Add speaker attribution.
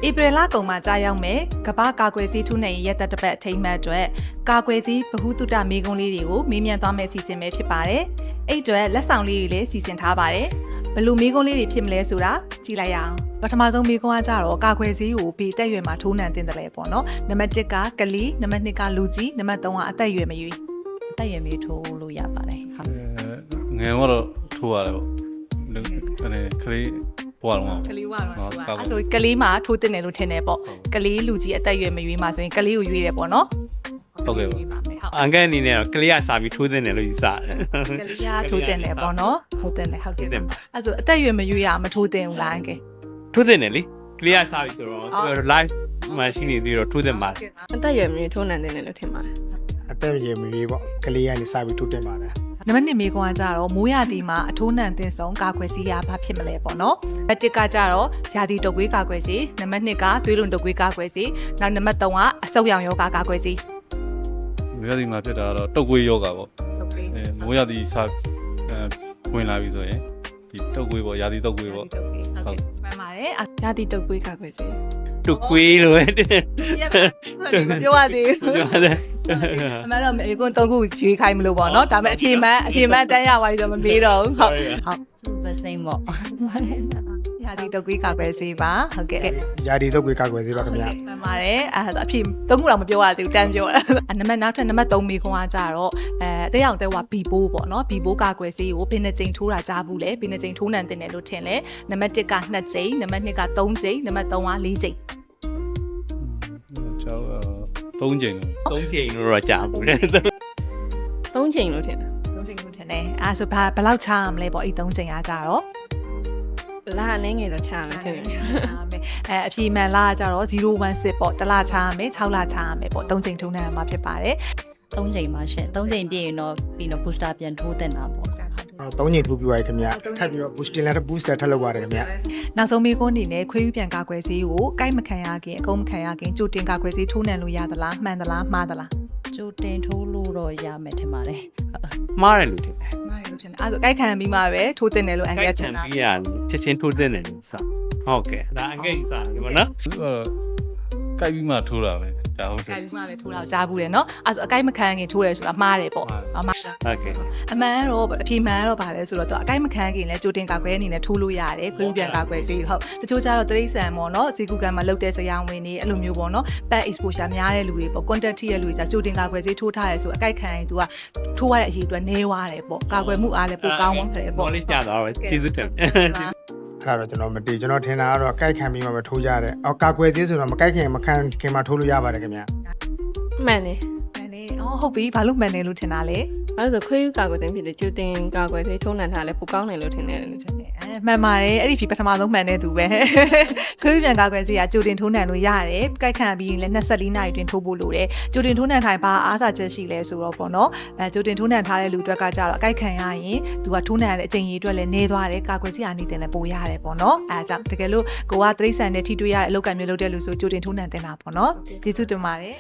Speaker 1: ဧပြီလကုန်မှာကြာရောက်မယ်ကမ္ဘာကာကွယ်ဆေးထိုးနှံရေးရက်သက်တစ်ပတ်အထိမ်းအမှတ်အတွက်ကာကွယ်ဆေးဗဟုသုတမေးခွန်းလေးတွေကိုမေးမြန်းသွားမယ့်အစီအစဉ်ပဲဖြစ်ပါတယ်။အဲ့အတွက်လက်ဆောင်လေးတွေလည်းစီစဉ်ထားပါတယ်။ဘယ်လိုမေးခွန်းလေးတွေဖြစ်မလဲဆိုတာကြည့်လိုက်ရအောင်။ပထမဆုံးမေးခွန်းကကြတော့ကာကွယ်ဆေးကိုဘယ်တက်ရွယ်မှာထိုးနှံတင်တယ်လဲပေါ့နော်။နံပါတ်1ကကလေးနံပါတ်2ကလူကြီးနံပါတ်3ကအသက်အရွယ်မရွေး
Speaker 2: တက်ရမေးထိုးလို့ရပါတယ်ဟုတ်
Speaker 3: ငယ်တော့ထိုးရတယ်ပေါ့အဲ့ခလေးပွားတော့
Speaker 1: ကလေးကတော့အဲ့ဆိုကလေးမှာထိုးတင်တယ်လို့ထင်တယ်ပေါ့။ကလေးလူကြီးအသက်အရွယ်မရွေးမှာဆိုရင်ကလေးကိုရွေးတယ်ပေါ့နော်။
Speaker 3: ဟုတ်ကဲ့
Speaker 4: အန်ကဲအနေနဲ့ကလေးကစာပြီးထိုးတဲ့တယ်လို့ယူဆတယ်
Speaker 1: ကလေးကထိုးတင်တယ်ပေါ့နော်ဟုတ်တယ်ဟုတ်ကဲ့အဲ့ဆိုအသက်အရွယ်မရွေးရမထိုးတင်ဘူးလားအန်ကဲ
Speaker 4: ထိုးတဲ့တယ်လေကလေးကစာပြီးဆိုတော့ live မှာရှိနေပြီးတော့ထိုးတဲ့မှာ
Speaker 2: အသက်ရွယ်မျိုးထိုးနိုင်တယ်လို့ထင်ပါတယ်
Speaker 5: အသက်အရွယ်မကြီးပေါ့ကလေးကနေစပြီးထုတ်တင်ပါတယ်
Speaker 1: နံပါတ်1မေးခွန်းကကြတော့မိုးရာသီမှာအထိုးနှံတင်ဆောင်ကာကွယ်ဆေးရဘာဖြစ်မလဲပေါ့နော်နံပါတ်1ကကြတော့ရာသီတုပ်ကွေးကာကွယ်ဆေးနံပါတ်2ကသွေးလွန်တုပ်ကွေးကာကွယ်ဆေးနောက်နံပါတ်3ကအဆုတ်ရောင်ယောဂကာကွယ်ဆေး
Speaker 3: မိုးရသည်မှာဖြစ်တာတော့တုပ်ကွေးယောဂပေါ့မိုးရသည်စဝင်လာပြီဆိုရင်ဒီတုပ်ကွေးပေါ့ရာသီတုပ်ကွေးပေါ့
Speaker 1: ဟုတ်မှန်ပါတယ်
Speaker 2: ရာသီတုပ်ကွေးကာကွယ်စေ
Speaker 4: တူကွေးလို့
Speaker 1: ပြောရသေးအမှန်တော့မေကွန်း3ခုရွေးခိုင်းမလို့ပေါ့နော်ဒါပေမဲ့အဖြေမှန်တန်းရပါပြီဆိုမပေးတော့ဘူးဟုတ်
Speaker 2: သူ့ပစိမ့်ပေါ့
Speaker 1: ရာသီတုပ်ကွေးကာကွယ်ဆေးပါဟုတ်ကဲ့
Speaker 5: ယာဒီတုပ်ကွေးကာကွယ်သေးပါခင်ဗျာ
Speaker 1: မှန်ပါတယ်အဲ့ဒါအဖြစ်3ခုတော့မပြောရသေးဘူးတန်းပြောတာနံပါတ်နောက်ထပ်နံပါတ်3မိခွန်းကကြတော့တဲအောင်တဲဝဘီပိုးပေါ့နော်ဘီပိုးကာကွယ်ဆေးကိုဘယ်နှကြိမ်ထိုးတာကြားဘူးလဲဘယ်နှကြိမ်ထိုးနှံတင်တယ်လို့ထင်လဲနံပါတ်1က2ကြိမ်နံပါတ်2က3ကြိမ်နံပါတ်3က4ကြိမ်
Speaker 3: ကျောင်း3ချိန်
Speaker 4: 3ချိန်လို့တော့ကြာဘူးလေ
Speaker 2: 3ချိန်လို့ထင်တယ်
Speaker 1: 3ကြိမ်လို့ထင်တယ်အဲ့ဆိုဘယ်လောက်ချားမလဲပေါ့အဲ့3ကြိမ်ကကြတော့
Speaker 2: လာအနေငယ်တော့ချာမယ်ထင်တယ်
Speaker 1: အဖြေမှန်လားကြတော့016ပေါ့တစ်လချားမယ်6လချားမယ်ပေါ့3ကြိမ်ထိုးနှံမှာဖြစ်ပါတယ်
Speaker 2: 3ချိန်ပါရှင်3ချိန်ပြည့်ရင်တော့ပြီးတော့ booster ပြန်ထိုးတင်တာပေါ့
Speaker 5: 3ချိန်ထိုးပြီးသွားပြီခင်ဗျာထပ်ပြီးတော့ booster လည်း booster ထပ်လုပ်ပါတယ်ခင်ဗျာ
Speaker 1: နောက်ဆုံးမေးခွန်းအနေနဲ့ခွေးဥပြန်ကာကွယ်ဆေးကိုကိုက်မခံရခင်အကုန်မခံရခင်ကြိုတင်ကာကွယ်ဆေးထိုးနှံလို့ရသလားမှန်သလားမှားသလား
Speaker 2: ကြိုတင်ထိုးလို့တော့ရမယ်ထင်ပါတယ်
Speaker 4: မှားတယ်လို့ထင်တယ်
Speaker 1: မှားတယ်လို့ထင်တယ်အဲ့ဆိုကိုက်ခံပြီးမှပဲထိုးတင်တယ်လို့အန်ကဲချင်တာ
Speaker 4: ပြီးရချက်ချင်းထိုးတဲ့တယ်လို့စဟုတ်ကဲ့ဒါအန်ကဲစားတယ်ဗောနော်
Speaker 3: သူကတော့ကြိုက်ပြီးမှထိုးတာပဲကြာဟုတ်တယ်
Speaker 1: ကိုက်ပြီးမှပဲထိုးတာကြားဘူးတယ်နော်အဲ့ဆိုအကိုက်မခံခင်ထိုးတယ်ဆိုတာမှားတယ်ပေါ့မှား
Speaker 4: ဟုတ်ကဲ့
Speaker 1: အမှန်တော့အဖြေမှန်တော့ဗာလဲဆိုတော့သူအကိုက်မခံခင်လဲကြိုတင်ကာကွယ်အနေနဲ့ထိုးလို့ရတယ်ခွေးဥပြန်ကာကွယ်ဆေးဟုတ်တချို့ကျတော့တရိတ်ဆန်ပေါ့နော်ဇီကူကန်မှာလုတ်တဲ့ဆရာဝန်တွေအဲ့လိုမျိုးပေါ့နော် pet exposure များတဲ့လူတွေပေါ့ contact ထိတဲ့လူတွေကျကြိုတင်ကာကွယ်ဆေးထိုးထားရဲဆိုအကိုက်ခံရင် तू ကထိုးရတဲ့အရေးအတွက်နေသွားတယ်ပေါ့ကာကွယ်မှုအားလည်းပိုကောင်းသွားတယ်ပေါ့
Speaker 4: ဘောလေးကြာတော့ကျေးဇူးတင်
Speaker 5: အဲ့ဒါတော့ကျွန်တော်မတည်ကျွန်တော်ထင်တာကတော့ကြိုက်ခံပြီးမှပဲထိုးကြတယ်အော်ကာကွယ်ဆေးဆိုတော့မကြိုက်ခင်မခံခင်မှာထိုးလို့ရပါတယ်ခင်ဗျာ
Speaker 2: မှန်တယ်
Speaker 1: မှန်တယ်အော်ဟုတ်ပြီဘာလို့မှန်တယ်လို့ထင်တာလဲ
Speaker 2: အဲ့ဒါဆိုခွေးကာကွယ်တဲ့ဖြစ်တယ်ကြိုတင်ကာကွယ်သေးထုံးနှံထားလဲပိုကောင်းတယ်လို့ထင်တယ်လို့ထင်တယ်
Speaker 1: မှန်ပါတယ်အဲ့ဒီဖြေပထမဆုံးမှန်တဲ့သူပဲခွေးပြန်ကာကွယ်ဆေးကကြိုတင်ထိုးနှံလို့ရတယ်ကြိုက်ခံပြီးရင်လည်း24နာရီတွင်ထိုးဖို့လိုတယ်ကြိုတင်ထိုးနှံထားရင်ဘာအားသာချက်ရှိလဲဆိုတော့ပေါ့နော်ကြိုတင်ထိုးနှံထားတဲ့လူတွေကကြတော့အကြိုက်ခံရရင်သူကထိုးနှံရတဲ့အချိန်ကြီးအတွက်လည်းနေသွားတယ်ကာကွယ်ဆေးအနေနဲ့လည်းပိုရတယ်ပေါ့နော်အဲဒါကြောင့်တကယ်လို့ကိုကတိရစ္ဆာန်နဲ့ထိတွေ့ရတဲ့အလုပ်ကမျိုးလုပ်တဲ့လူဆိုကြိုတင်ထိုးနှံတင်တာပေါ့နော်ကျေးဇူးတင်ပါတယ်